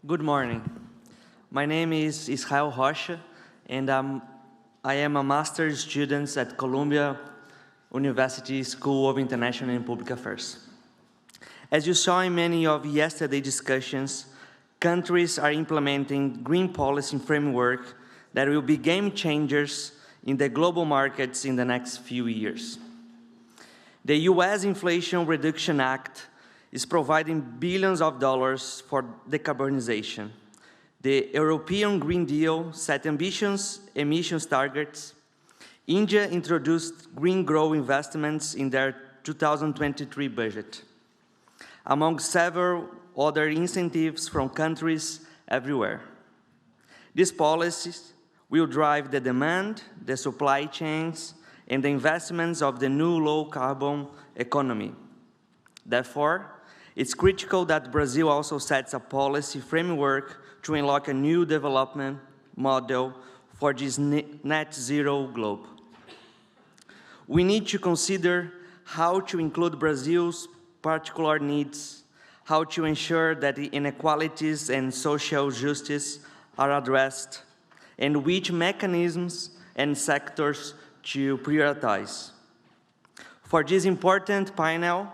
Good morning. My name is Israel Rocha, and I am a master's student at Columbia University School of International and Public Affairs. As you saw in many of yesterday's discussions, countries are implementing green policy framework that will be game changers in the global markets in the next few years. The US Inflation Reduction Act is providing billions of dollars for decarbonization. The European Green Deal set ambitious emissions targets. India introduced green growth investments in their 2023 budget, among several other incentives from countries everywhere. These policies will drive the demand, the supply chains, and the investments of the new low-carbon economy. Therefore, it's critical that Brazil also sets a policy framework to unlock a new development model for this net zero globe. We need to consider how to include Brazil's particular needs, how to ensure that the inequalities and social justice are addressed, and which mechanisms and sectors to prioritize. For this important panel,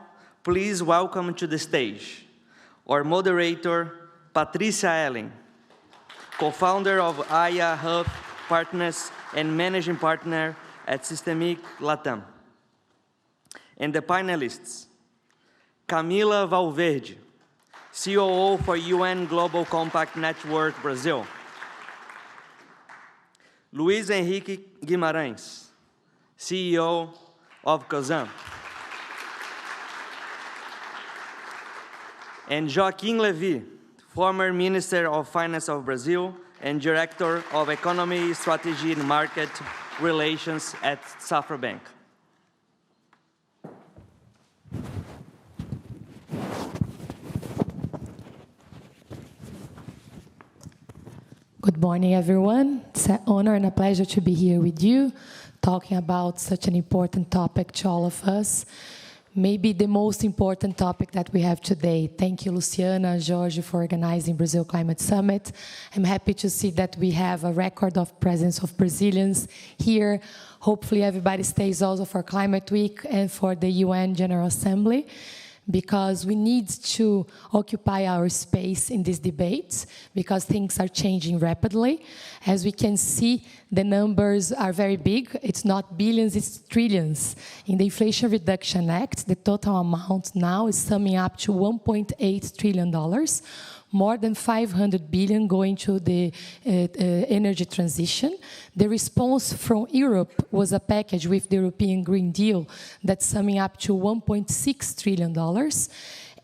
please welcome to the stage our moderator, Patrícia, co-founder of Aya Hub Partners and managing partner at SYSTEMIQ Latam. And the panelists, Camila Valverde, COO for UN Global Compact Network Brazil. Luís Henrique Guimarães, CEO of Cosan. And Joaquim Levy, former Minister of Finance of Brazil and Director of Economy, Strategy and Market Relations at Safra Bank. Good morning, everyone. It's an honor and a pleasure to be here with you, talking about such an important topic to all of us. Maybe the most important topic that we have today. Thank you, Luciana, Jorge, for organizing Brazil Climate Summit. I'm happy to see that we have a record of presence of Brazilians here. Hopefully everybody stays also for Climate Week and for the UN General Assembly, because we need to occupy our space in these debates, because things are changing rapidly. As we can see, the numbers are very big. It's not billions, it's trillions. In the Inflation Reduction Act, the total amount now is summing up to $1.8 trillion, more than 500 billion going to the energy transition. The response from Europe was a package with the European Green Deal that's summing up to $1.6 trillion.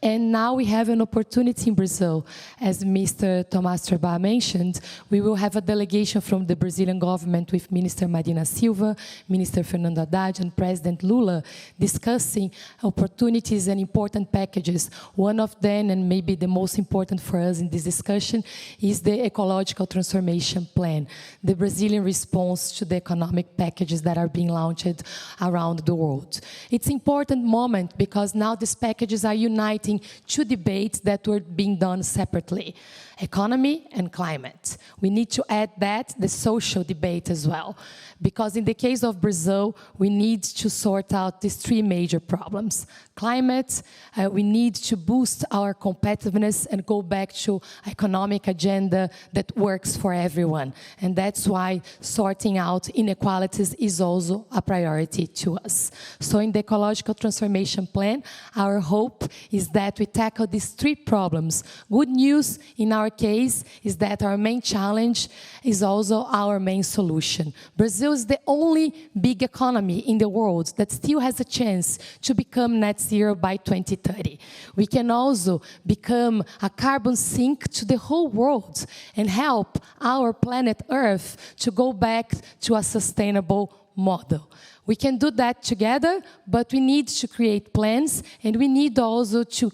And now we have an opportunity in Brazil. As Mr. Tomás Trebá mentioned, we will have a delegation from the Brazilian government with Minister Marina Silva, Minister Fernando Haddad, and President Lula discussing opportunities and important packages. One of them, and maybe the most important for us in this discussion, is the Ecological Transformation Plan, the Brazilian response to the economic packages that are being launched around the world. It's an important moment because now these packages are uniting two debates that were being done separately, economy and climate. We need to add that, the social debate as well, because in the case of Brazil, we need to sort out these three major problems. Climate, we need to boost our competitiveness and go back to economic agenda that works for everyone. And that's why sorting out inequalities is also a priority to us. So in the Ecological Transformation Plan, our hope is that we tackle these three problems. Good news in our case is that our main challenge is also our main solution. Brazil is the only big economy in the world that still has a chance to become net zero by 2030. We can also become a carbon sink to the whole world and help our planet Earth to go back to a sustainable model. We can do that together, but we need to create plans, and we need also to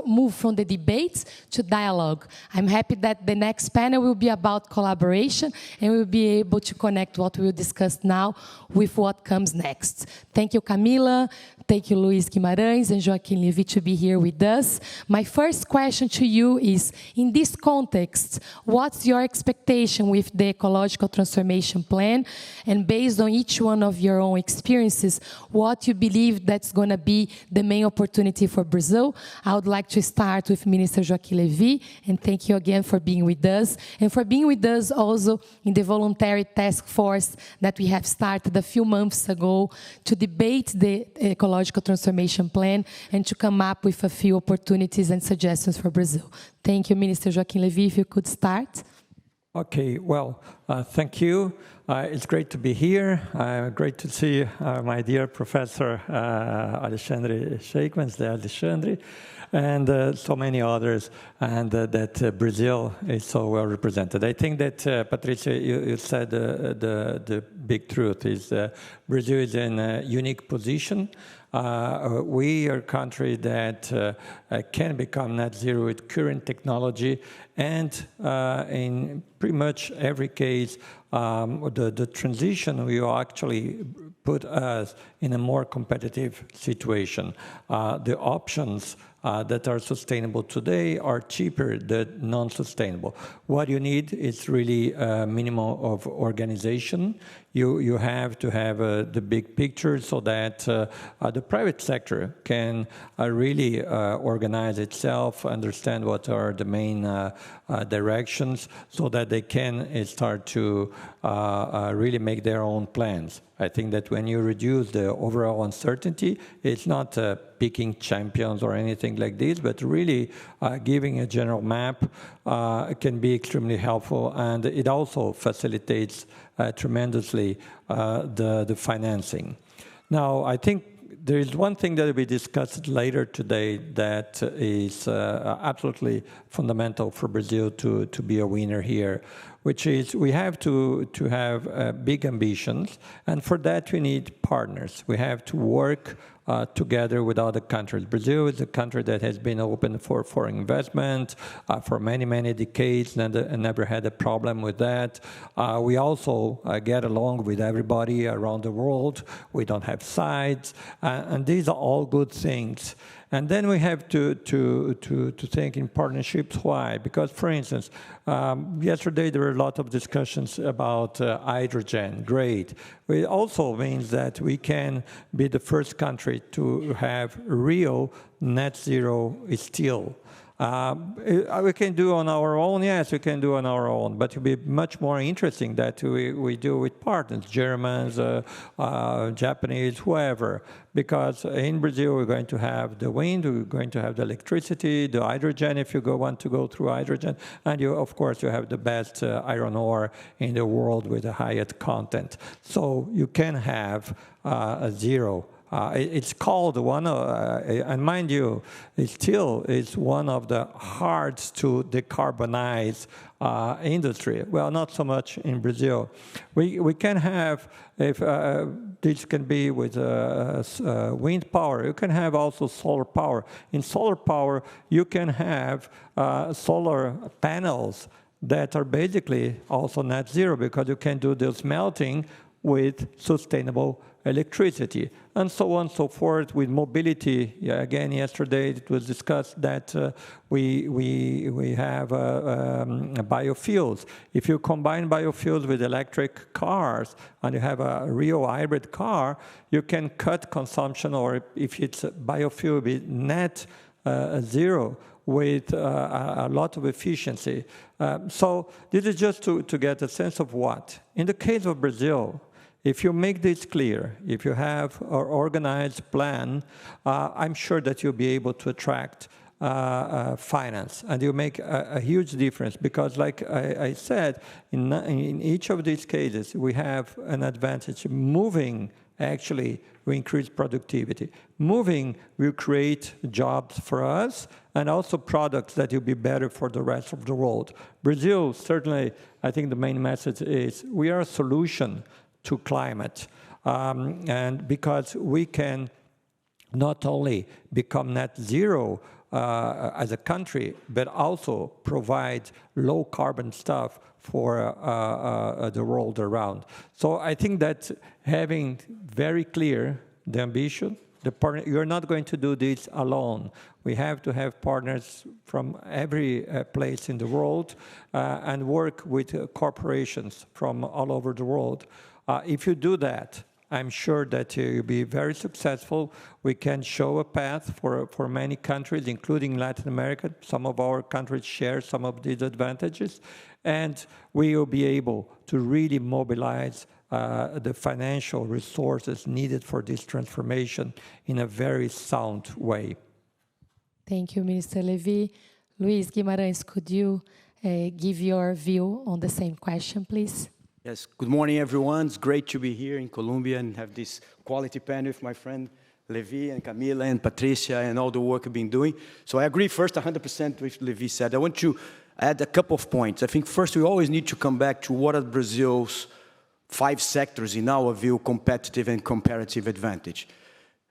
move from the debates to dialogue. I'm happy that the next panel will be about collaboration, and we'll be able to connect what we will discuss now with what comes next. Thank you, Camila. Thank you, Luís Guimarães and Joaquim Levy, to be here with us. My first question to you is, in this context, what's your expectation with the ecological transformation plan? And based on each one of your own experiences, what you believe that's going to be the main opportunity for Brazil? I would like to start with Minister Joaquim Levy, and thank you again for being with us, and for being with us also in the voluntary task force that we have started a few months ago to debate the ecological transformation plan and to come up with a few opportunities and suggestions for Brazil. Thank you, Minister Joaquim Levy, if you could start. Okay, well, thank you. It's great to be here. Great to see my dear Professor Alexandre Sheikmans, Alexandre, and so many others, and that Brazil is so well represented. I think that, Patrícia, you said the big truth is Brazil is in a unique position. We are a country that can become net zero with current technology, and in pretty much every case, the transition will actually put us in a more competitive situation. The options that are sustainable today are cheaper than non-sustainable. What you need is really a minimum of organization. You have to have the big picture so that the private sector can really organize itself, understand what are the main directions, so that they can start to really make their own plans. I think that when you reduce the overall uncertainty, it's not picking champions or anything like this, but really giving a general map can be extremely helpful, and it also facilitates tremendously the financing. Now, I think there is one thing that will be discussed later today that is absolutely fundamental for Brazil to be a winner here, which is we have to have big ambitions, and for that we need partners. We have to work together with other countries. Brazil is a country that has been open for foreign investment for many, many decades, and never had a problem with that. We also get along with everybody around the world. We don't have sides, and these are all good things. And then we have to think in partnerships. Why? Because, for instance, yesterday there were a lot of discussions about hydrogen. Great. It also means that we can be the first country to have real net zero steel. We can do on our own, yes, we can do on our own, but it will be much more interesting that we do with partners, Germans, Japanese, whoever, because in Brazil we're going to have the wind, we're going to have the electricity, the hydrogen if you want to go through hydrogen, and of course you have the best iron ore in the world with the highest content. So you can have a zero. It's called one of, and mind you, it still is one of the hard to decarbonize industry. Well, not so much in Brazil. We can have, if this can be with wind power, you can have also solar power. In solar power, you can have solar panels that are basically also net zero, because you can do the smelting with sustainable electricity, and so on and so forth. With mobility, yeah, again, yesterday it was discussed that we have biofuels. If you combine biofuels with electric cars and you have a real hybrid car, you can cut consumption, or if it's biofuel, be net zero with a lot of efficiency. So this is just to get a sense of what. In the case of Brazil, if you make this clear, if you have an organized plan, I'm sure that you'll be able to attract finance, and you make a huge difference, because like I said, in each of these cases, we have an advantage. Moving actually will increase productivity. Moving will create jobs for us, and also products that will be better for the rest of the world. Brazil, certainly, I think the main message is we are a solution to climate. and because we can not only become net zero as a country, but also provide low carbon stuff for the world around. So I think that having very clear the ambition, you're not going to do this alone. We have to have partners from every place in the world and work with corporations from all over the world. If you do that, I'm sure that you'll be very successful. We can show a path for many countries, including Latin America. Some of our countries share some of these advantages, and we will be able to really mobilize the financial resources needed for this transformation in a very sound way. Thank you, Minister Levy. Luís, Guimarães, could you give your view on the same question, please? Yes, good morning, everyone. It's great to be here in Colombia and have this quality panel with my friend Levy and Camila and Patrícia and all the work we've been doing. So I agree first 100% with Levy said. I want to add a couple of points. I think first we always need to come back to what are Brazil's 5 sectors, in our view, competitive and comparative advantage.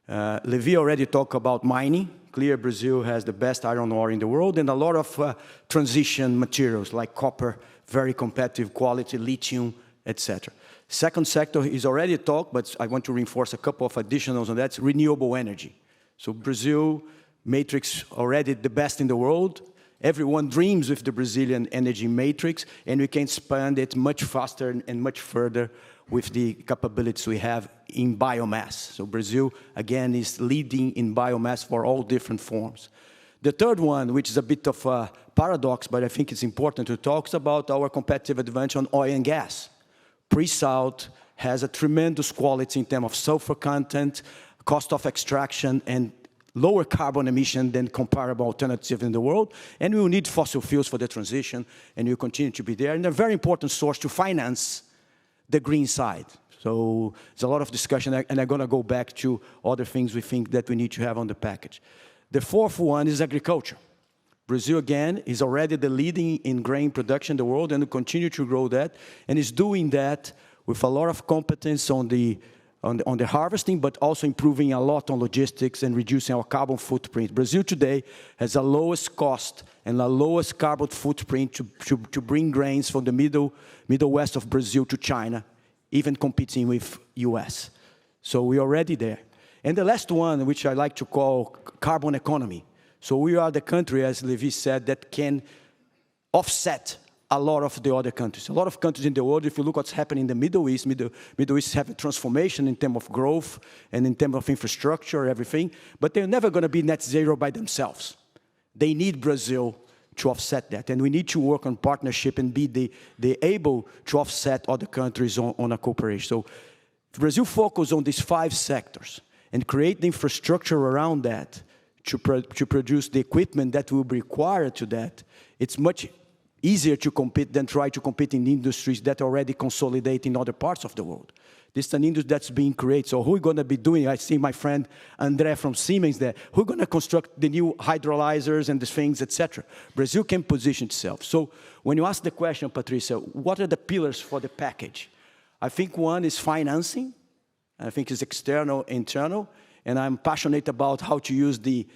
Levy already talked about mining. Clear Brazil has the best iron ore in the world and a lot of transition materials like copper, very competitive quality, lithium, etc. Second sector is already talked, but I want to reinforce a couple of additionals on that. It's renewable energy. So Brazil, matrix already the best in the world. Everyone dreams with the Brazilian energy matrix, and we can expand it much faster and much further with the capabilities we have in biomass. So Brazil, again, is leading in biomass for all different forms. The third one, which is a bit of a paradox, but I think it's important to talk about our competitive advantage on oil and gas. Pre-salt has a tremendous quality in terms of sulfur content, cost of extraction, and lower carbon emission than comparable alternatives in the world. And we will need fossil fuels for the transition, and will continue to be there. And a very important source to finance the green side. So there's a lot of discussion, and I'm going to go back to other things we think that we need to have on the package. The fourth one is agriculture. Brazil, again, is already the leading in grain production in the world and will continue to grow that, and is doing that with a lot of competence on the harvesting, but also improving a lot on logistics and reducing our carbon footprint. Brazil today has the lowest cost and the lowest carbon footprint to bring grains from the middle west of Brazil to China, even competing with US. So we're already there. And the last one, which I like to call carbon economy. So we are the country, as Levy said, that can offset a lot of the other countries. A lot of countries in the world, if you look what's happening in the Middle East, Middle East have a transformation in terms of growth and in terms of infrastructure, everything, but they're never going to be net zero by themselves. They need Brazil to offset that, and we need to work on partnership and be able to offset other countries on a cooperation. So Brazil focus on these 5 sectors and create the infrastructure around that to produce the equipment that will be required to that. It's much easier to compete than try to compete in industries that already consolidate in other parts of the world. This is an industry that's being created. So who are going to be doing? I see my friend André from Siemens there. Who are going to construct the new hydrolyzers and the things, etc.? Brazil can position itself. So when you ask the question, Patrícia, what are the pillars for the package? I think one is financing. I think it's external, internal. And I'm passionate about how to use the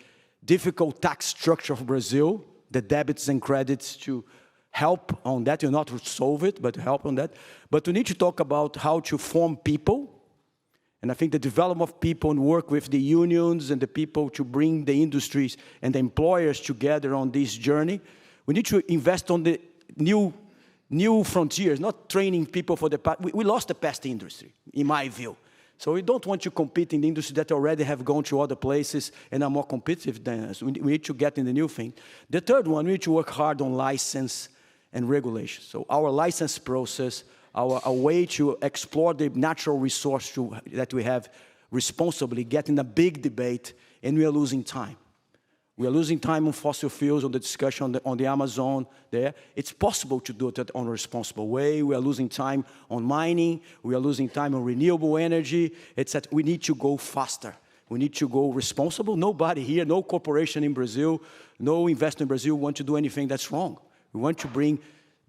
difficult tax structure of Brazil, the debits and credits, to help on that. You're not to solve it, but help on that. But we need to talk about how to form people. And I think the development of people and work with the unions and the people to bring the industries and the employers together on this journey. We need to invest on the new frontiers, not training people for the past. We lost the past industry, in my view. So we don't want to compete in the industry that already have gone to other places and are more competitive than us. We need to get in the new thing. The third one, we need to work hard on license and regulation. So our license process, a way to explore the natural resource that we have responsibly, get in a big debate, and we are losing time. We are losing time on fossil fuels, on the discussion on the Amazon there. It's possible to do it on a responsible way. We are losing time on mining. We are losing time on renewable energy. It's that we need to go faster. We need to go responsible. Nobody here, no corporation in Brazil, no investor in Brazil want to do anything that's wrong. We want to bring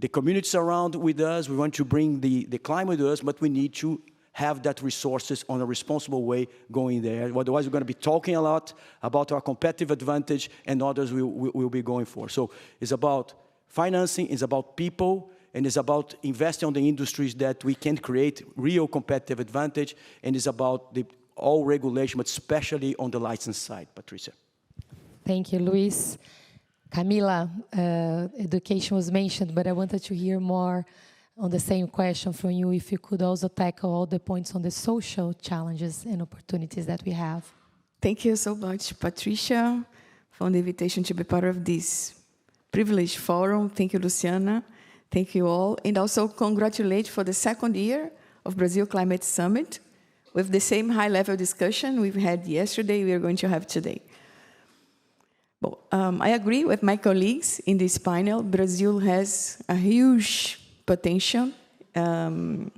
the communities around with us. We want to bring the climate with us, but we need to have that resources on a responsible way going there. Otherwise, we're going to be talking a lot about our competitive advantage, and others will be going for. So it's about financing, it's about people, and it's about investing on the industries that we can create real competitive advantage, and it's about all regulation, but especially on the license side. Patrícia. Thank you, Luís. Camila, education was mentioned, but I wanted to hear more on the same question from you, if you could also tackle all the points on the social challenges and opportunities that we have. Thank you so much, Patrícia, for the invitation to be part of this privileged forum. Thank you, Luciana. Thank you all. And also congratulate for the second year of Brazil Climate Summit with the same high-level discussion we've had yesterday, we are going to have today. Well, I agree with my colleagues in this panel. Brazil has a huge potential, and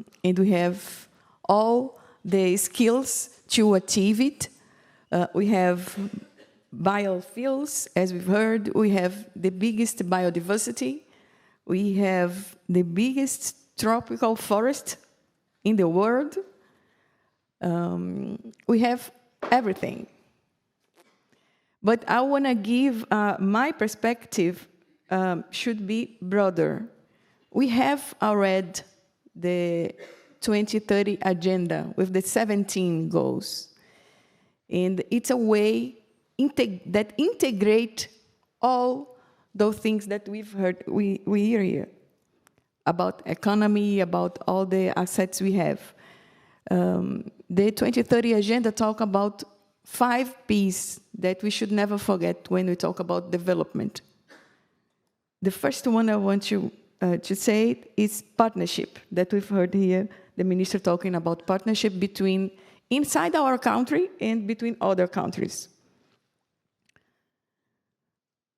we have all the skills to achieve it. We have biofuels, as we've heard. We have the biggest biodiversity. We have the biggest tropical forest in the world. We have everything. But I want to give my perspective should be broader. We have already the 2030 agenda with the 17 goals. And it's a way that integrate all those things that we've heard, we hear here, about economy, about all the assets we have. The 2030 agenda talk about 5 P's that we should never forget when we talk about development. The first one I want to say is partnership, that we've heard here, the minister talking about partnership between inside our country and between other countries.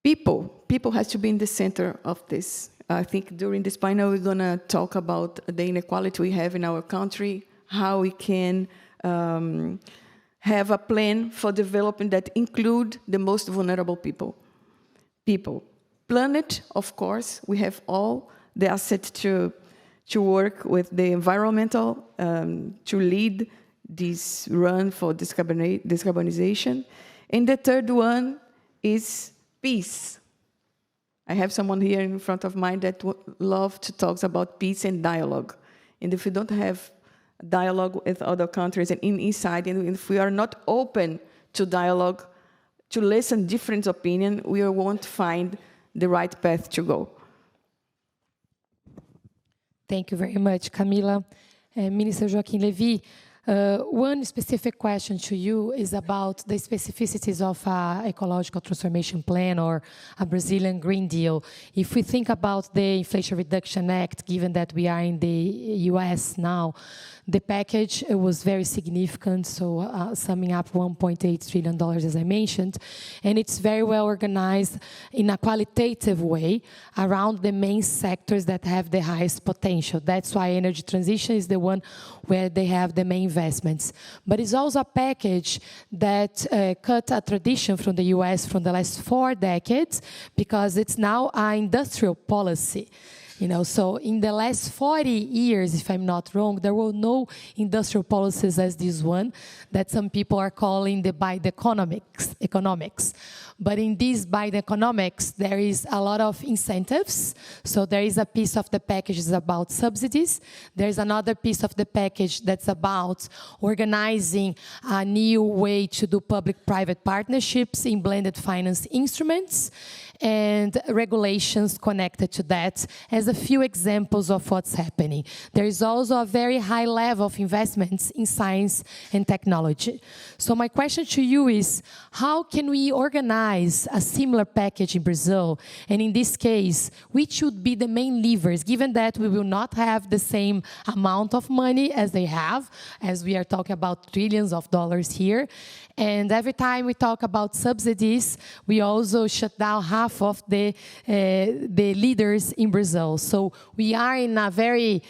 People has to be in the center of this. I think during this panel we're going to talk about the inequality we have in our country, how we can have a plan for development that include the most vulnerable people. Planet, of course, we have all the assets to work with the environmental, to lead this run for decarbonization. And the third one is peace. I have someone here in front of mine that love to talk about peace and dialogue. And if we don't have dialogue with other countries and inside, and if we are not open to dialogue, to listen different opinion, we won't find the right path to go. Thank you very much, Camila. Minister Joaquim Levy, one specific question to you is about the specificities of an ecological transformation plan or a Brazilian Green Deal. If we think about the Inflation Reduction Act, given that we are in the US now, the package was very significant, so summing up $1.8 trillion, as I mentioned, and it's very well organized in a qualitative way around the main sectors that have the highest potential. That's why energy transition is the one where they have the main investments. But it's also a package that cut a tradition from the US from the last 4 decades, because it's now an industrial policy. You know, so in the last 40 years, if I'm not wrong, there were no industrial policies as this one that some people are calling the economics. But in this economics, there is a lot of incentives. So there is a piece of the package that's about subsidies. There's another piece of the package that's about organizing a new way to do public-private partnerships in blended finance instruments, and regulations connected to that as a few examples of what's happening. There is also a very high level of investments in science and technology. So my question to you is, how can we organize a similar package in Brazil? And in this case, which should be the main levers, given that we will not have the same amount of money as they have, as we are talking about trillions of dollars here. And every time we talk about subsidies, we also shut down half of the leaders in Brazil. So we are in a very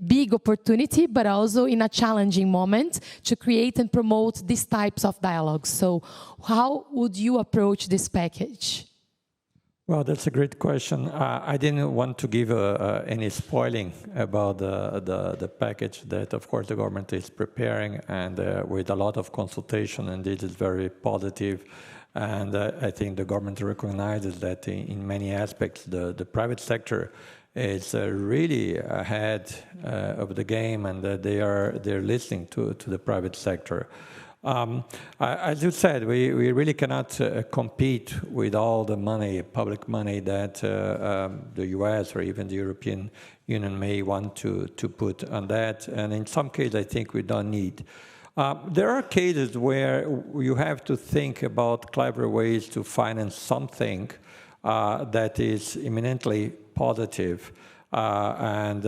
big opportunity, but also in a challenging moment to create and promote these types of dialogues. So how would you approach this package? Well, that's a great question. I didn't want to give any spoiling about the package that, of course, the government is preparing, and with a lot of consultation, and this is very positive. And I think the government recognizes that in many aspects, the private sector is really ahead of the game, and they're listening to the private sector. As you said, we really cannot compete with all the money, public money, that the US or even the European Union may want to put on that. And in some cases, I think we don't need. There are cases where you have to think about clever ways to finance something that is eminently positive. And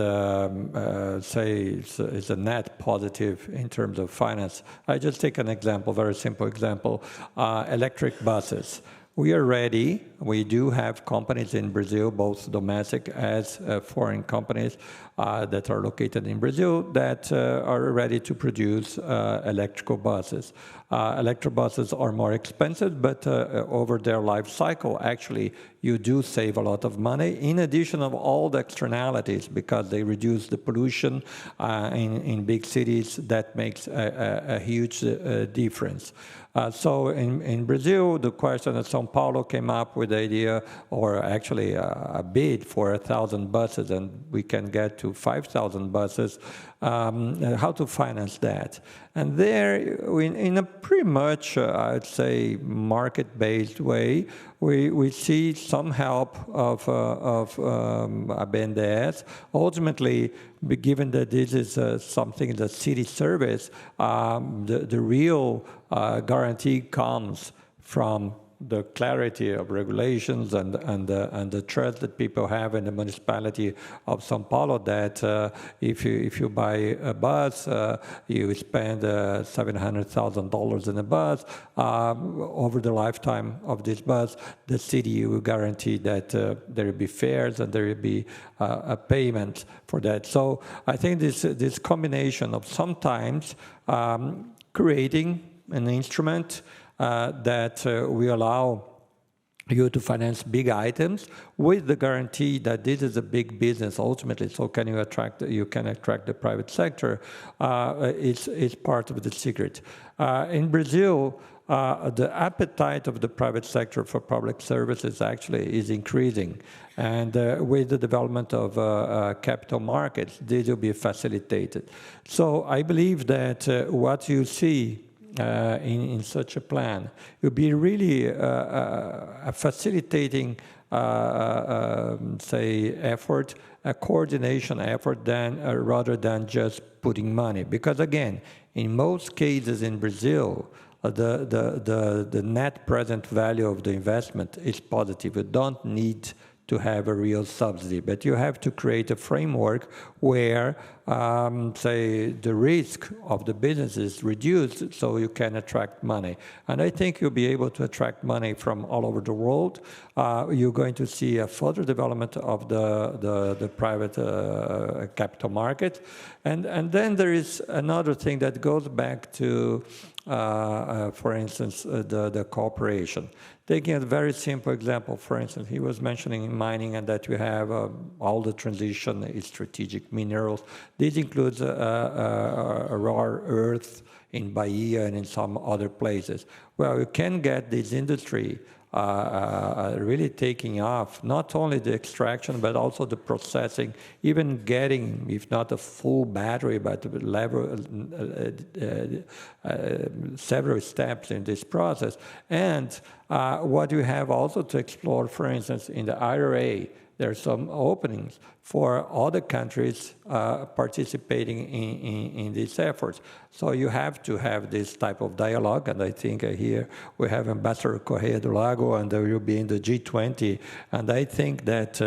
say it's a net positive in terms of finance. I just take an example, very simple example, electric buses. We are ready. We do have companies in Brazil, both domestic as foreign companies that are located in Brazil that are ready to produce electrical buses. Electric buses are more expensive, but over their life cycle, actually, you do save a lot of money, in addition of all the externalities, because they reduce the pollution in big cities. That makes a huge difference. So in Brazil, the question that São Paulo came up with the idea, or actually a bid for 1,000 buses, and we can get to 5,000 buses, how to finance that. And there, in a pretty much, I'd say, market-based way, we see some help of BNDES. Ultimately, given that this is something that city service, the real guarantee comes from the clarity of regulations and the trust that people have in the municipality of São Paulo, that if you buy a bus, you spend $700,000 in a bus. Over the lifetime of this bus, the city will guarantee that there will be fares and there will be a payment for that. So I think this combination of sometimes creating an instrument that will allow you to finance big items with the guarantee that this is a big business ultimately. So can you attract the private sector? It's part of the secret. In Brazil, the appetite of the private sector for public services actually is increasing. And with the development of capital markets, this will be facilitated. So I believe that what you see in such a plan, it would be really a facilitating, say, effort, a coordination effort, rather than just putting money. Because again, in most cases in Brazil, the net present value of the investment is positive. You don't need to have a real subsidy, but you have to create a framework where, say, the risk of the business is reduced so you can attract money. And I think you'll be able to attract money from all over the world. You're going to see a further development of the private capital market. And then there is another thing that goes back to, for instance, the cooperation. Taking a very simple example, for instance, he was mentioning in mining and that we have all the transition is strategic minerals. This includes rare earth in Bahia and in some other places. Well, you can get this industry really taking off, not only the extraction, but also the processing, even getting, if not a full battery, but several steps in this process. And what you have also to explore, for instance, in the IRA, there are some openings for other countries participating in these efforts. So you have to have this type of dialogue, and I think here we have Ambassador Correia do Lago, and there will be in the G20, and I think that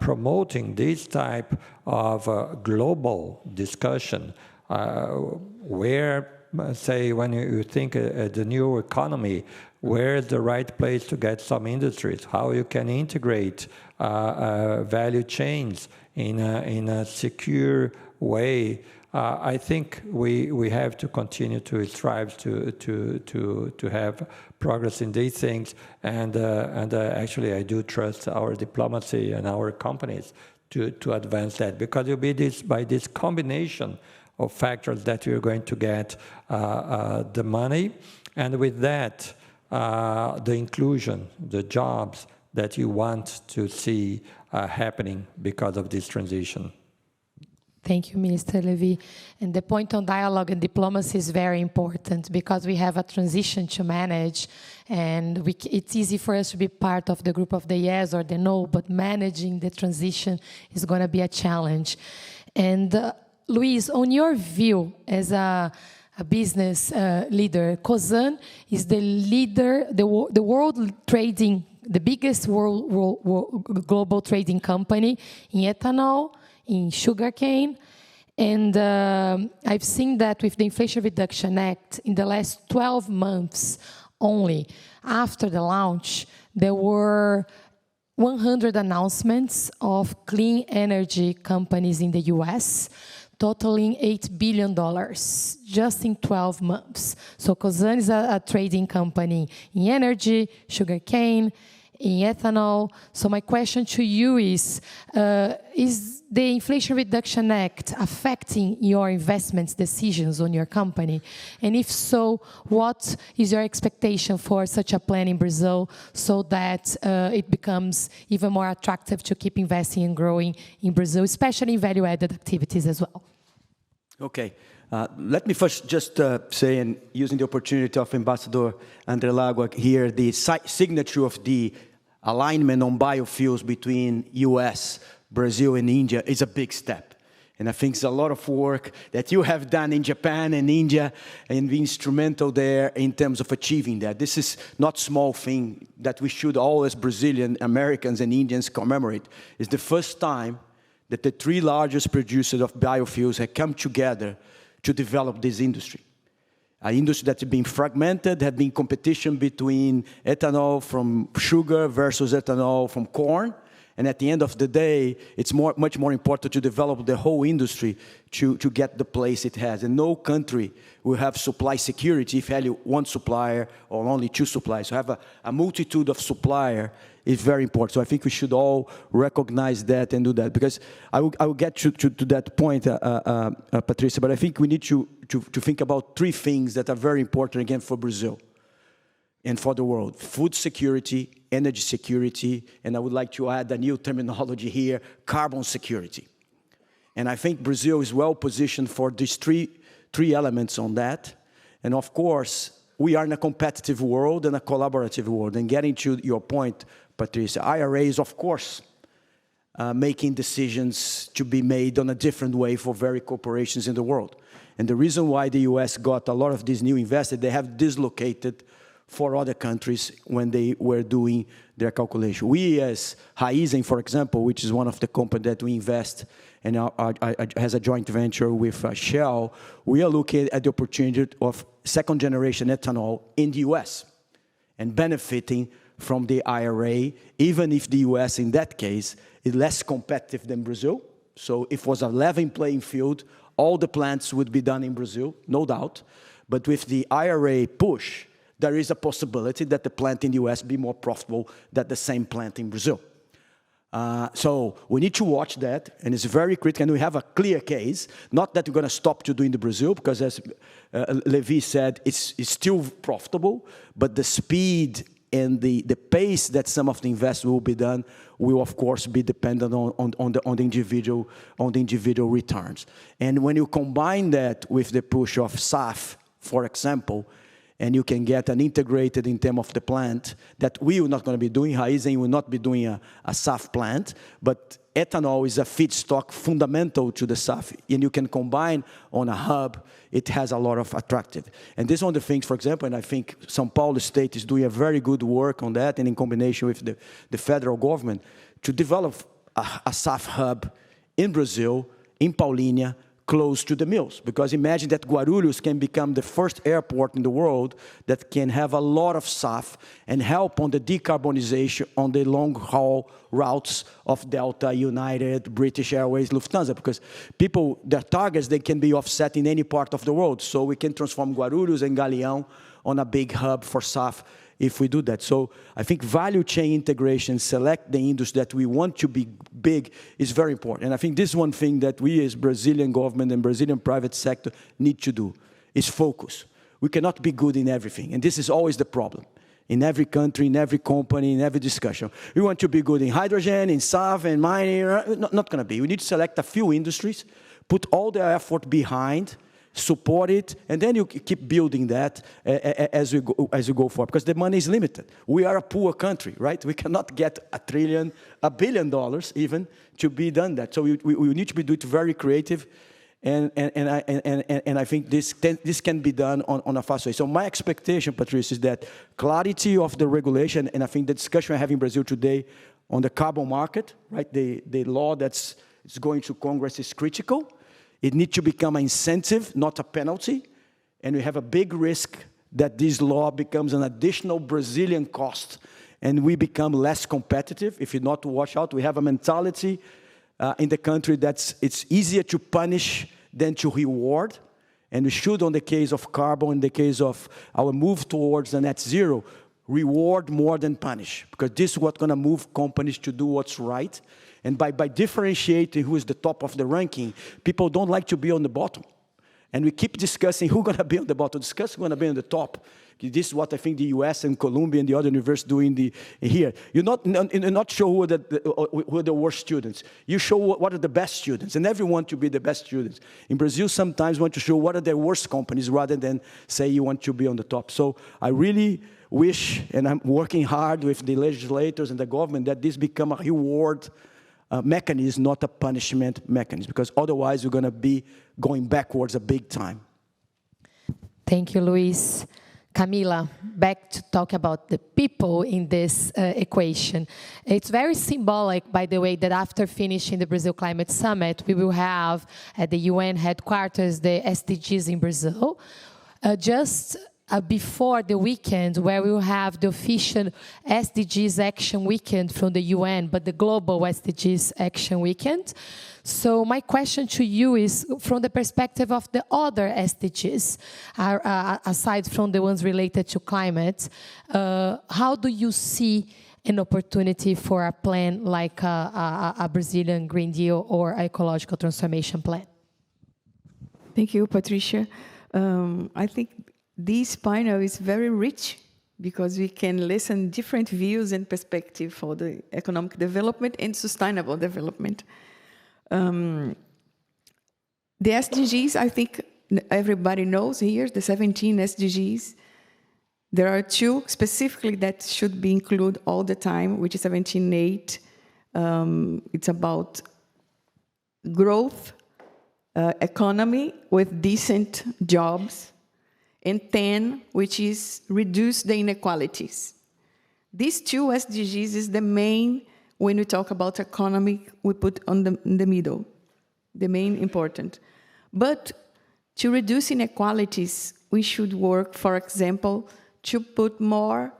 promoting this type of global discussion where, say, when you think the new economy, where is the right place to get some industries, how you can integrate value chains in a secure way I think we have to continue to strive to have progress in these things, and actually I do trust our diplomacy and our companies to advance that, because it will be by this combination of factors that we're going to get the money, and with that the inclusion, the jobs that you want to see happening because of this transition. Thank you, Minister Levy. And the point on dialogue and diplomacy is very important, because we have a transition to manage, and it's easy for us to be part of the group of the yes or the no, but managing the transition is going to be a challenge. And Luís, on your view as a business leader, Cosan is the leader, the world trading, the biggest global trading company in ethanol, in sugarcane, and I've seen that with the Inflation Reduction Act, in the last 12 months only, after the launch, there were 100 announcements of clean energy companies in the US, totaling $8 billion just in 12 months. So Cosan is a trading company in energy, sugarcane, in ethanol. So my question to you is the Inflation Reduction Act affecting your investments decisions on your company? And if so, what is your expectation for such a plan in Brazil so that it becomes even more attractive to keep investing and growing in Brazil, especially in value-added activities as well? Okay. Let me first just say, and using the opportunity of Ambassador Andrelagua here, the signature of the alignment on biofuels between US, Brazil, and India is a big step. And I think it's a lot of work that you have done in Japan and India and be instrumental there in terms of achieving that. This is not a small thing that we should all, as Brazilian, Americans, and Indians commemorate. It's the first time that the three largest producers of biofuels have come together to develop this industry. An industry that's been fragmented, had been competition between ethanol from sugar versus ethanol from corn. And at the end of the day, it's much more important to develop the whole industry to get the place it has. And no country will have supply security if only one supplier or only two suppliers. So have a multitude of suppliers is very important. So I think we should all recognize that and do that. Because I will get to that point, Patrícia, but I think we need to think about three things that are very important, again, for Brazil and for the world: food security, energy security, and I would like to add a new terminology here, carbon security. And I think Brazil is well positioned for these three elements on that. And of course, we are in a competitive world and a collaborative world. And getting to your point, Patrícia, IRA is, of course, making decisions to be made on a different way for very corporations in the world. And the reason why the US got a lot of these new investors, they have dislocated for other countries when they were doing their calculation. We, as Raízen, for example, which is one of the companies that we invest and has a joint venture with Shell, we are looking at the opportunity of second-generation ethanol in the US and benefiting from the IRA, even if the US, in that case, is less competitive than Brazil. So if it was a level playing field, all the plants would be done in Brazil, no doubt. But with the IRA push, there is a possibility that the plant in the US be more profitable than the same plant in Brazil. So we need to watch that, and it's very critical, and we have a clear case. Not that we're going to stop to doing the Brazil, because as Levy said, it's still profitable, but the speed and the pace that some of the investment will be done will, of course, be dependent on the individual returns. And when you combine that with the push of SAF, for example, and you can get an integrated in terms of the plant that we are not going to be doing. Raízen will not be doing a SAF plant, but ethanol is a feedstock fundamental to the SAF, and you can combine on a hub. It has a lot of attractive. And this is one of the things, for example, and I think São Paulo State is doing a very good work on that, and in combination with the federal government, to develop a SAF hub in Brazil, in Paulínia, close to the mills. Because imagine that Guarulhos can become the first airport in the world that can have a lot of SAF and help on the decarbonization on the long-haul routes of Delta, United, British Airways, Lufthansa. Because people, their targets, they can be offset in any part of the world. So we can transform Guarulhos and Galeão on a big hub for SAF if we do that. So I think value chain integration, select the industry that we want to be big is very important. And I think this is one thing that we as Brazilian government and Brazilian private sector need to do, is focus. We cannot be good in everything. And this is always the problem. In every country, in every company, in every discussion. We want to be good in hydrogen, in SAF, and mining. Not going to be. We need to select a few industries, put all the effort behind, support it, and then you keep building that as you go forward, because the money is limited. We are a poor country, right? We cannot get $1 billion even to be done that. So we need to be doing it very creative, and I think this can be done on a fast way. So my expectation, Patrícia, is that clarity of the regulation, and I think the discussion we have in Brazil today on the carbon market, right? The law that's going to Congress is critical. It needs to become an incentive, not a penalty. And we have a big risk that this law becomes an additional Brazilian cost and we become less competitive if you not watch out. We have a mentality in the country that's it's easier to punish than to reward. And we should, on the case of carbon, in the case of our move towards the net zero, reward more than punish. Because this is what's going to move companies to do what's right. And by differentiating who is the top of the ranking, people don't like to be on the bottom. And we keep discussing who's going to be on the bottom, discuss who's going to be on the top. This is what I think the US and Columbia and the other universities doing here. You're not show who are the worst students. You show what are the best students, and everyone want to be the best students. In Brazil, sometimes want to show what are the worst companies rather than say you want to be on the top. So I really wish, and I'm working hard with the legislators and the government, that this become a reward mechanism, not a punishment mechanism, because otherwise we're going to be going backwards a big time. Thank you, Luís. Camila, back to talk about the people in this equation. It's very symbolic, by the way, that after finishing the Brazil Climate Summit, we will have at the UN headquarters the SDGs in Brazil. Before the weekend, where we will have the official SDGs Action Weekend from the UN, but the global SDGs Action Weekend. So my question to you is, from the perspective of the other SDGs, aside from the ones related to climate, how do you see an opportunity for a plan like a Brazilian Green Deal or ecological transformation plan? Thank you, Patrícia. I think this panel is very rich because we can listen different views and perspective for the economic development and sustainable development. The SDGs, I think everybody knows here, the 17 SDGs. There are two specifically that should be included all the time, which is 17.8. It's about growth, economy with decent jobs. And 10, which is reduce the inequalities. These two SDGs is the main, when we talk about economy, we put in the middle, the main important. But to reduce inequalities, we should work, for example, to put more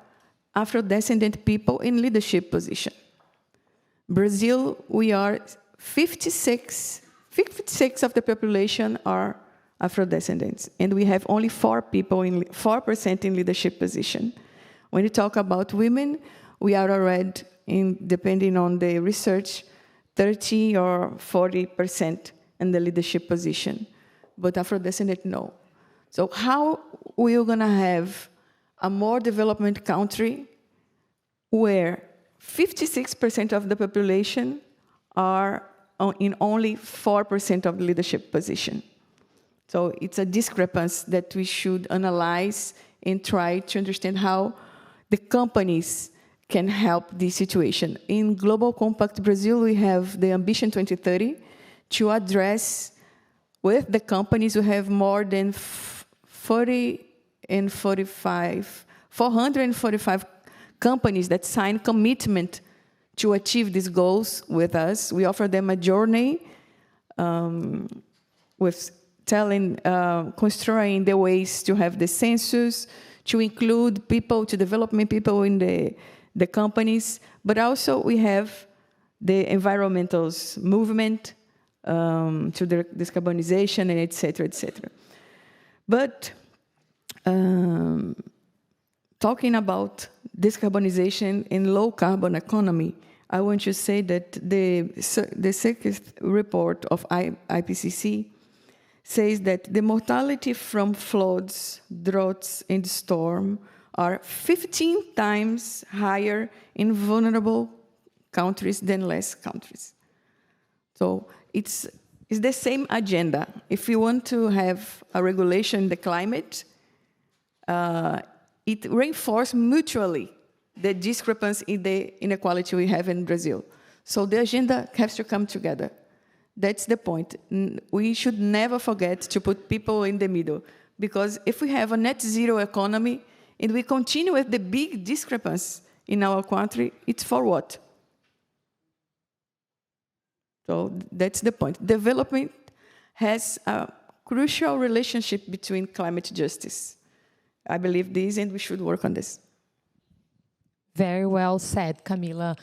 Afro-descendant people in leadership position. Brazil, we are 56 of the population are Afro-descendants, and we have only 4% in leadership position. When you talk about women, we are already, depending on the research, 30 or 40% in the leadership position, but Afro-descendant, no. So how we're gonna have a more development country where 56% of the population are in only 4% of the leadership position? So it's a discrepancy that we should analyze and try to understand how the companies can help this situation. In Global Compact Brazil, we have the Ambition 2030 to address with the companies who have more than 445 companies that sign commitment to achieve these goals with us. We offer them a journey with telling, construing the ways to have the census, to include people, to development people in the companies, but also we have the environmental movement to the decarbonization, and et cetera, et cetera. But talking about decarbonization in low-carbon economy, I want to say that the second report of IPCC says that the mortality from floods, droughts, and storm are 15 times higher in vulnerable countries than less countries. So it's the same agenda. If you want to have a regulation in the climate, it reinforces mutually the discrepancy in the inequality we have in Brazil. So the agenda has to come together. That's the point. We should never forget to put people in the middle, because if we have a net zero economy and we continue with the big discrepancy in our country, it's for what? So that's the point. Development has a crucial relationship between climate justice. I believe this, and we should work on this. Very well said, Camila.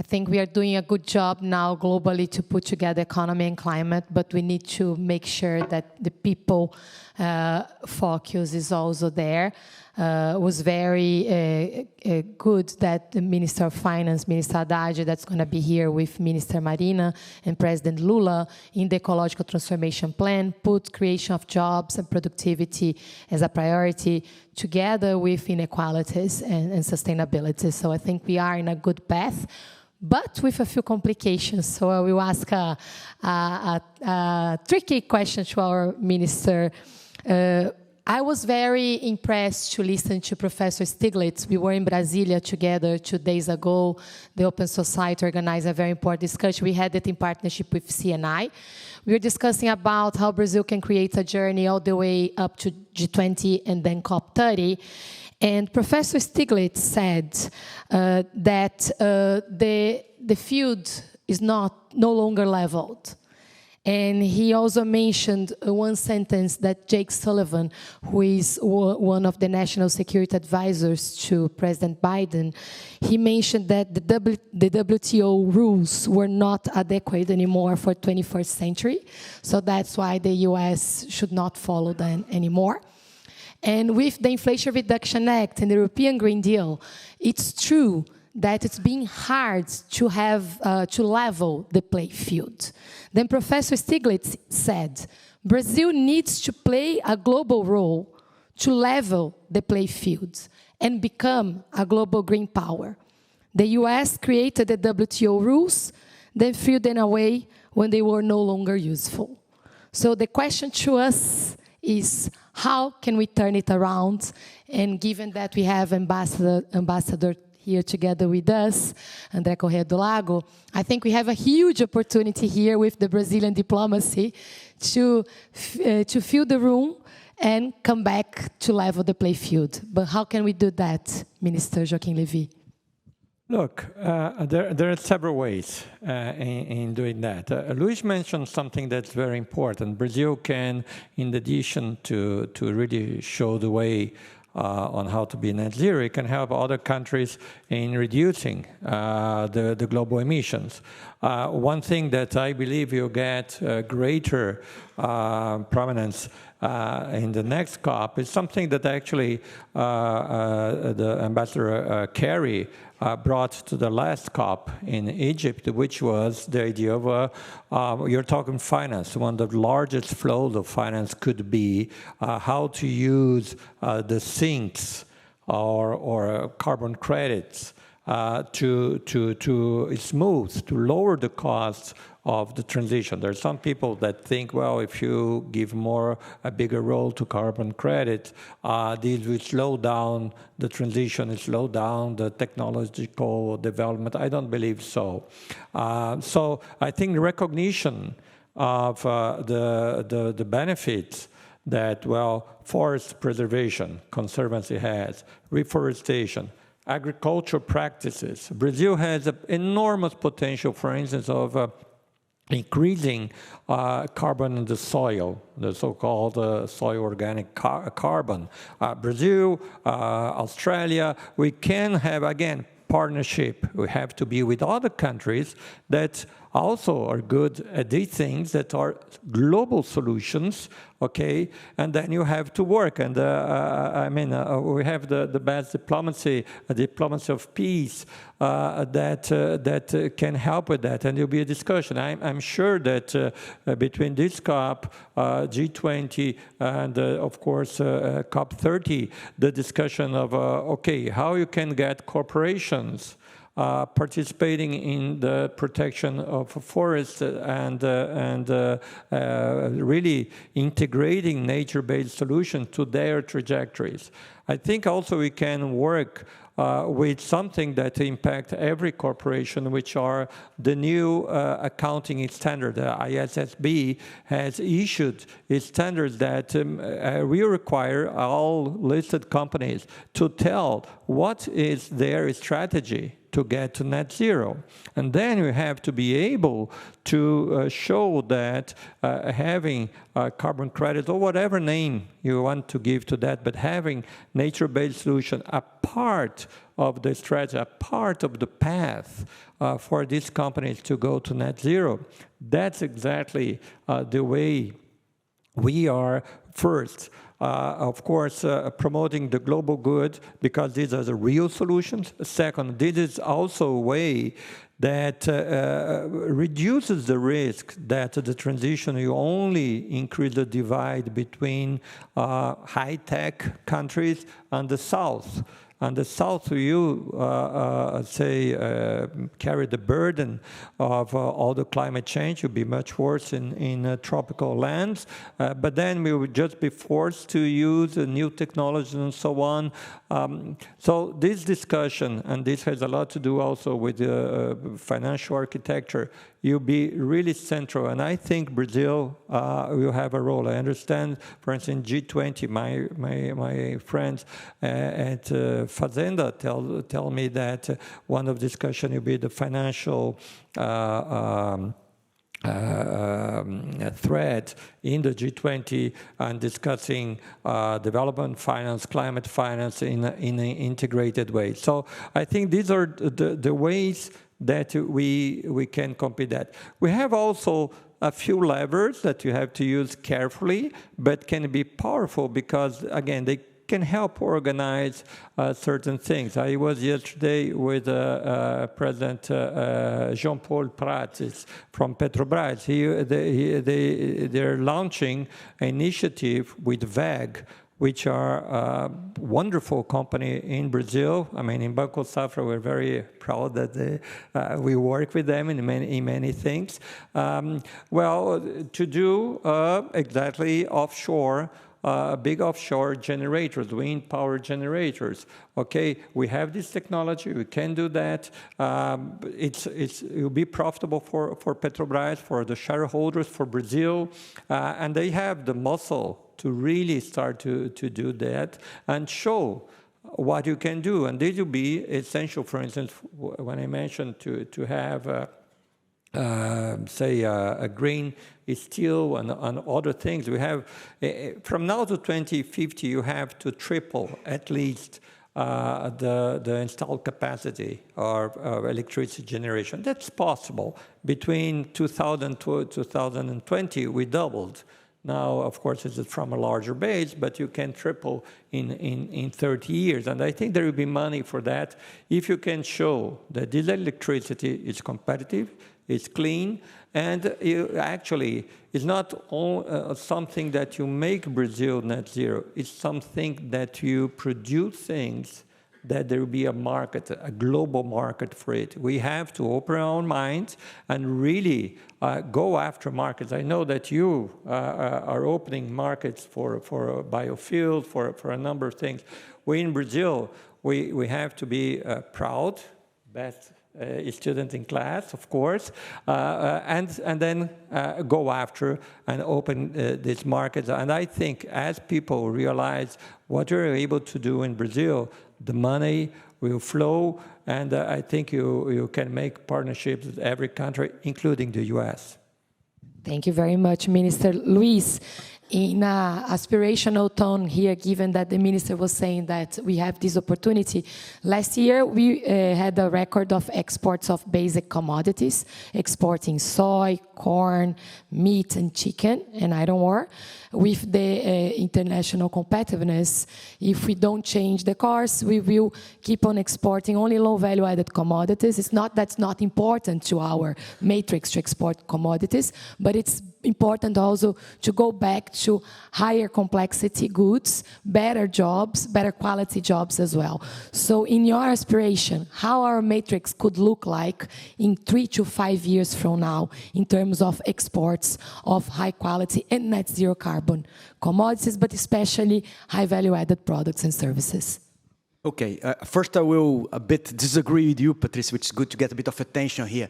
I think we are doing a good job now globally to put together economy and climate, but we need to make sure that the people focus is also there. It was very good that the Minister of Finance, Minister Haddad, that's going to be here with Minister Marina and President Lula in the ecological transformation plan, put creation of jobs and productivity as a priority together with inequalities and sustainability. So I think we are in a good path, but with a few complications. So I will ask a tricky question to our minister. I was very impressed to listen to Professor Stiglitz. We were in Brasilia together 2 days ago. The Open Society organized a very important discussion. We had it in partnership with CNI. We were discussing about how Brazil can create a journey all the way up to G20 and then COP30. And Professor Stiglitz said that the field is no longer leveled. And he also mentioned one sentence that Jake Sullivan, who is one of the national security advisors to President Biden, he mentioned that the WTO rules were not adequate anymore for 21st century. So that's why the US should not follow them anymore. And with the Inflation Reduction Act and the European Green Deal, it's true that it's being hard to have to level the playing field. Then Professor Stiglitz said, Brazil needs to play a global role to level the playing field and become a global green power. The US created the WTO rules, then threw them away when they were no longer useful. So the question to us is, how can we turn it around? And given that we have Ambassador here together with us, André Corrêa do Lago, I think we have a huge opportunity here with the Brazilian diplomacy to fill the room and come back to level the play field. But how can we do that, Minister Joaquim Levy? Look, there are several ways in doing that. Luís mentioned something that's very important. Brazil can, in addition to really show the way on how to be net zero, it can help other countries in reducing the global emissions. One thing that I believe will get greater prominence in the next COP is something that actually the Ambassador Kerry brought to the last COP in Egypt, which was the idea of, you're talking finance, one of the largest flows of finance could be how to use the sinks or carbon credits to smooth, to lower the costs of the transition. There are some people that think, well, if you give a bigger role to carbon credit, this will slow down the transition, and slow down the technological development. I don't believe so. So I think the recognition of the benefits that, well, forest preservation, conservancy has, reforestation, agricultural practices. Brazil has an enormous potential, for instance, of increasing carbon in the soil, the so-called soil organic carbon. Brazil, Australia, we can have, again, partnership. We have to be with other countries that also are good at these things that are global solutions, okay? And then you have to work. And I mean, we have the best diplomacy, a diplomacy of peace that can help with that. And there'll be a discussion. I'm sure that between this COP, G20, and of course COP 30, the discussion of, okay, how you can get corporations participating in the protection of forests and really integrating nature-based solutions to their trajectories. I think also we can work with something that impact every corporation, which are the new accounting standard. ISSB has issued standards that will require all listed companies to tell what is their strategy to get to net zero. And then we have to be able to show that having carbon credit, or whatever name you want to give to that, but having nature-based solution a part of the strategy, a part of the path for these companies to go to net zero. That's exactly the way we are first. Of course, promoting the global good, because these are the real solutions. Second, this is also a way that reduces the risk that the transition will only increase the divide between high-tech countries and the South. And the South will, carry the burden of all the climate change. Will be much worse in tropical lands. But then we would just be forced to use new technologies and so on. So this discussion, and this has a lot to do also with financial architecture, will be really central. And I think Brazil will have a role. I understand, for instance, G20, my friends at Fazenda tell me that one of the discussion will be the financial thread in the G20 and discussing development finance, climate finance in an integrated way. So I think these are the ways that we can compete that. We have also a few levers that you have to use carefully, but can be powerful because, again, they can help organize certain things. I was yesterday with President Jean-Paul Prates from Petrobras. They're launching an initiative with WEG, which are a wonderful company in Brazil. I mean, in Banco Safra, we're very proud that we work with them in many things. Well, to do exactly offshore, big offshore generators, wind power generators. Okay, we have this technology, we can do that. It will be profitable for Petrobras, for the shareholders, for Brazil, and they have the muscle to really start to do that and show what you can do. And this will be essential, for instance, when I mentioned to have, say, a green steel and other things. We have, from now to 2050, you have to triple at least the installed capacity of electricity generation. That's possible. Between 2000 to 2020, we doubled. Now, of course, it's from a larger base, but you can triple in 30 years. And I think there will be money for that if you can show that this electricity is competitive, it's clean, and it actually is not something that you make Brazil net zero. It's something that you produce things that there will be a market, a global market for it. We have to open our own minds and really go after markets. I know that you are opening markets for biofuels, for a number of things. We in Brazil, we have to be proud, best student in class, of course, and then go after and open these markets. And I think as people realize what you're able to do in Brazil, the money will flow, and I think you can make partnerships with every country, including the US. Thank you very much, Minister. Luís, in an aspirational tone here, given that the minister was saying that we have this opportunity, last year we had a record of exports of basic commodities, exporting soy, corn, meat, and chicken, and iron ore. With the international competitiveness, if we don't change the course, we will keep on exporting only low value-added commodities. It's not that's not important to our matrix to export commodities, but it's important also to go back to higher complexity goods, better jobs, better quality jobs as well. So in your aspiration, how our matrix could look like in 3 to 5 years from now in terms of exports of high quality and net zero carbon commodities, but especially high value added products and services? Okay, first I will a bit disagree with you, Patrícia, which is good to get a bit of attention here.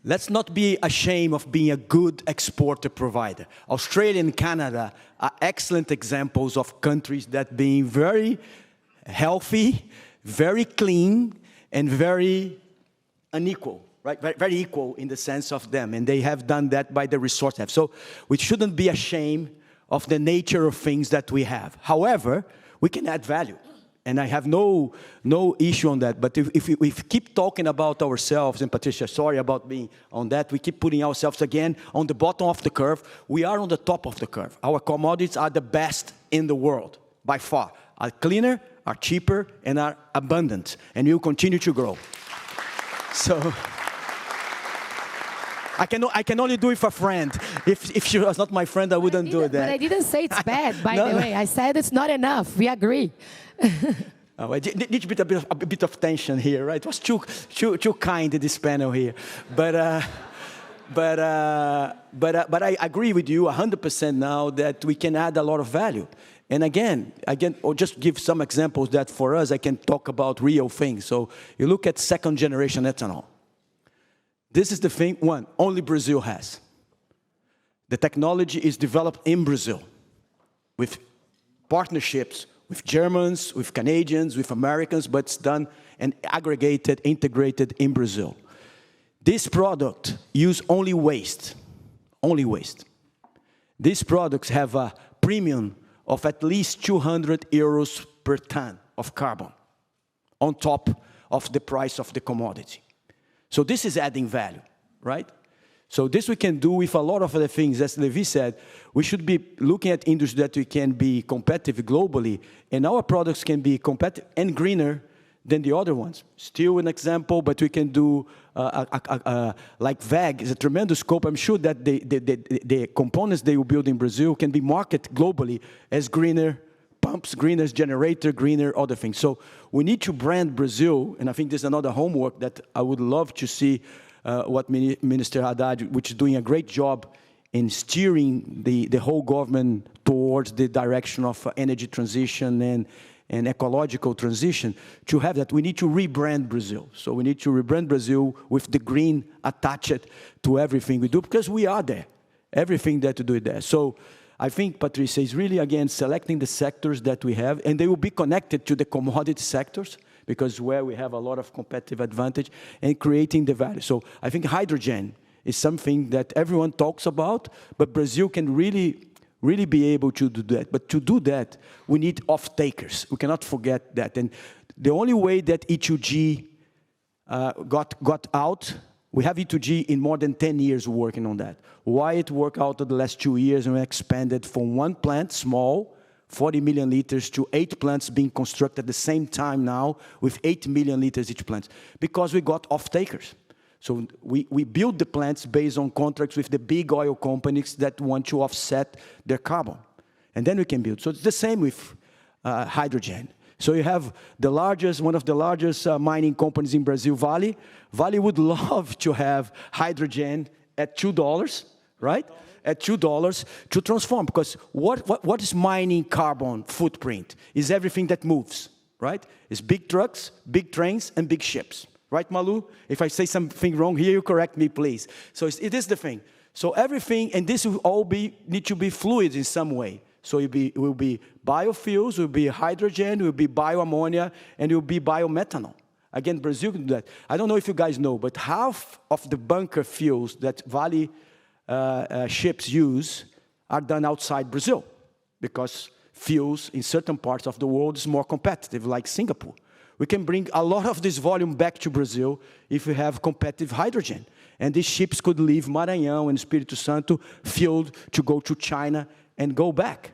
Let's not be ashamed of being a good exporter provider. Australia and Canada are excellent examples of countries that being very healthy, very clean, and very unequal, right? Very equal in the sense of them, and they have done that by the resource they have. So we shouldn't be ashamed of the nature of things that we have. However, we can add value. And I have no issue on that. But if we keep talking about ourselves, and Patrícia, sorry about being on that, we keep putting ourselves again on the bottom of the curve. We are on the top of the curve. Our commodities are the best in the world, by far. Are cleaner, are cheaper, and are abundant. And will continue to grow. So I can only do it for a friend. If she was not my friend, I wouldn't do that. But I didn't say it's bad, by the way. I said it's not enough. We agree. Oh, I need a bit of tension here, right? It was too kind, this panel here. But I agree with you 100% now that we can add a lot of value. And again, I'll just give some examples that for us, I can talk about real things. So you look at second generation ethanol. This is the thing, one, only Brazil has. The technology is developed in Brazil with partnerships with Germans, with Canadians, with Americans, but it's done and aggregated, integrated in Brazil. This product uses only waste. These products have a premium of at least 200 euros per ton of carbon on top of the price of the commodity. So this is adding value, right? So this we can do with a lot of other things. As Levy said, we should be looking at industry that we can be competitive globally, and our products can be competitive and greener than the other ones. Still an example, but we can do, like WEG is a tremendous scope. I'm sure that the components they will build in Brazil can be marketed globally as greener pumps, greener generator, greener other things. So we need to brand Brazil, and I think there's another homework that I would love to see what Minister Haddad, which is doing a great job in steering the whole government towards the direction of energy transition and ecological transition, to have that. We need to rebrand Brazil. So we need to rebrand Brazil with the green attached to everything we do, because we are there. Everything that to do there. So I think, Patrícia, is really, again, selecting the sectors that we have, and they will be connected to the commodity sectors, because where we have a lot of competitive advantage, and creating the value. So I think hydrogen is something that everyone talks about, but Brazil can really be able to do that. But to do that, we need off-takers. We cannot forget that. And the only way that E2G got out, we have E2G in more than 10 years working on that. Why it worked out in the last 2 years and we expanded from one plant, small, 40 million liters, to 8 plants being constructed at the same time now with 8 million liters each plant, because we got off-takers. So we build the plants based on contracts with the big oil companies that want to offset their carbon. And then we can build. So it's the same with hydrogen. So you have one of the largest mining companies in Brazil, Vale. Vale would love to have hydrogen at $2, right? At $2 to transform, because what is mining carbon footprint? Is everything that moves, right? It's big trucks, big trains, and big ships. Right, Malu? If I say something wrong here, you correct me, please. So it is the thing. So everything, and this will all need to be fluid in some way. So it will be biofuels, will be hydrogen, will be bioammonia, and it will be biomethanol. Again, Brazil can do that. I don't know if you guys know, but half of the bunker fuels that Vale ships use are done outside Brazil, because fuels in certain parts of the world is more competitive, like Singapore. We can bring a lot of this volume back to Brazil if we have competitive hydrogen. And these ships could leave Maranhão and Espírito Santo fueled to go to China and go back.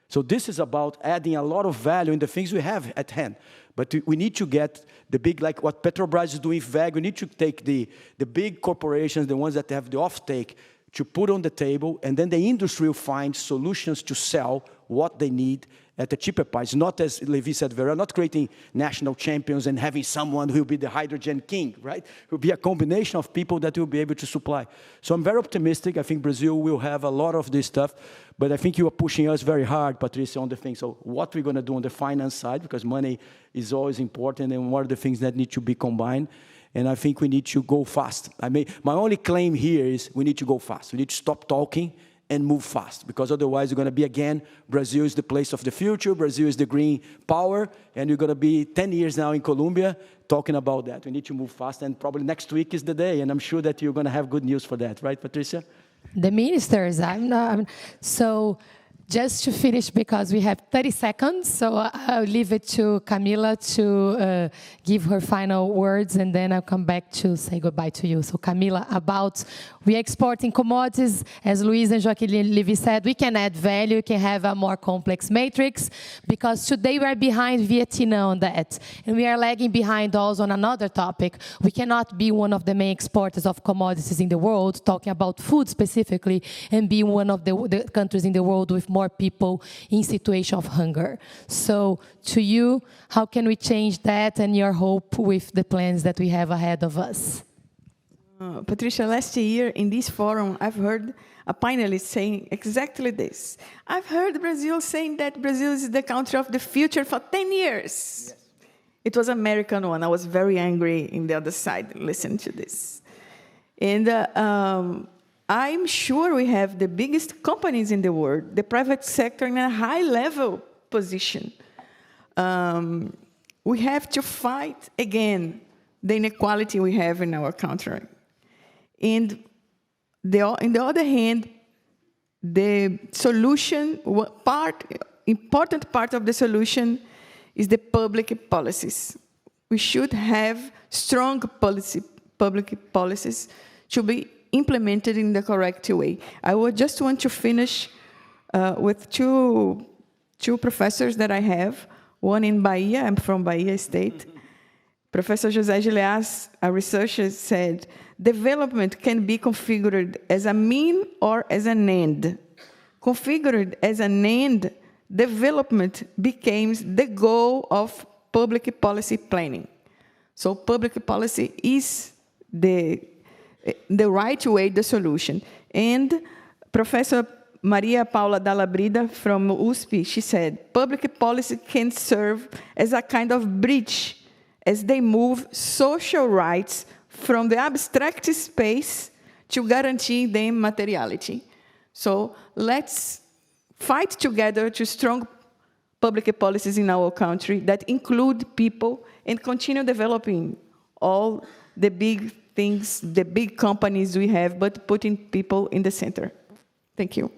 So this is about adding a lot of value in the things we have at hand. But we need to get the big, like what Petrobras is doing, WEG, we need to take the big corporations, the ones that have the offtake, to put on the table, and then the industry will find solutions to sell what they need at a cheaper price. Not, as Levy said, we're not creating national champions and having someone who will be the hydrogen king, right? It will be a combination of people that will be able to supply. So I'm very optimistic. I think Brazil will have a lot of this stuff, but I think you are pushing us very hard, Patrícia, on the thing. So what we're going to do on the finance side, because money is always important, and what are the things that need to be combined. And I think we need to go fast. My only claim here is we need to go fast. We need to stop talking and move fast, because otherwise we're going to be, again, Brazil is the place of the future, Brazil is the green power, and we're going to be 10 years now in Colombia talking about that. We need to move fast, and probably next week is the day, and I'm sure that you're going to have good news for that, right, Patrícia? The ministers, so just to finish, because we have 30 seconds, so I'll leave it to Camila to give her final words, and then I'll come back to say goodbye to you. So Camila, about we are exporting commodities, as Luís and Joaquim Levy said, we can add value, we can have a more complex matrix, because today we are behind Vietnam on that, and we are lagging behind also on another topic. We cannot be one of the main exporters of commodities in the world, talking about food specifically, and be one of the countries in the world with more people in situation of hunger. So to you, how can we change that, and your hope with the plans that we have ahead of us? Patrícia, last year in this forum, I've heard a panelist saying exactly this. I've heard Brazil saying that Brazil is the country of the future for 10 years. Yes. It was an American one. I was very angry in the other side listening to this. And I'm sure we have the biggest companies in the world, the private sector in a high-level position. We have to fight again the inequality we have in our country. And on the other hand, the solution, important part of the solution is the public policies. We should have strong public policies to be implemented in the correct way. I would just want to finish with two professors that I have, one in Bahia, I'm from Bahia State. Professor José Gileas, a researcher, said, development can be configured as a mean or as an end. Configured as an end, development becomes the goal of public policy planning. So public policy is the right way, the solution. And Professor Maria Paula Dalla Brida from USP, she said, public policy can serve as a kind of bridge as they move social rights from the abstract space to guarantee them materiality. So let's fight together to strong public policies in our country that include people and continue developing all the big things, the big companies we have, but putting people in the center. Thank you.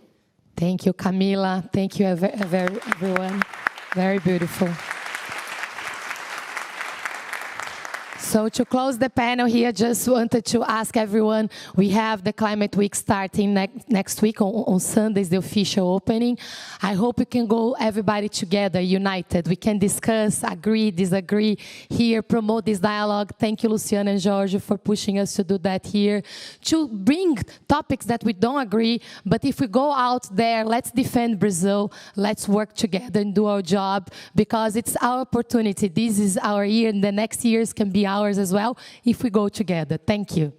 Thank you, Camila. Thank you, everyone. Very beautiful. So to close the panel here, just wanted to ask everyone, we have the Climate Week starting next week on Sundays, the official opening. I hope we can go everybody together, united. We can discuss, agree, disagree here, promote this dialogue. Thank you, Luciana and Jorge, for pushing us to do that here, to bring topics that we don't agree, but if we go out there, let's defend Brazil, let's work together and do our job, because it's our opportunity. This is our year, and the next years can be ours as well if we go together. Thank you.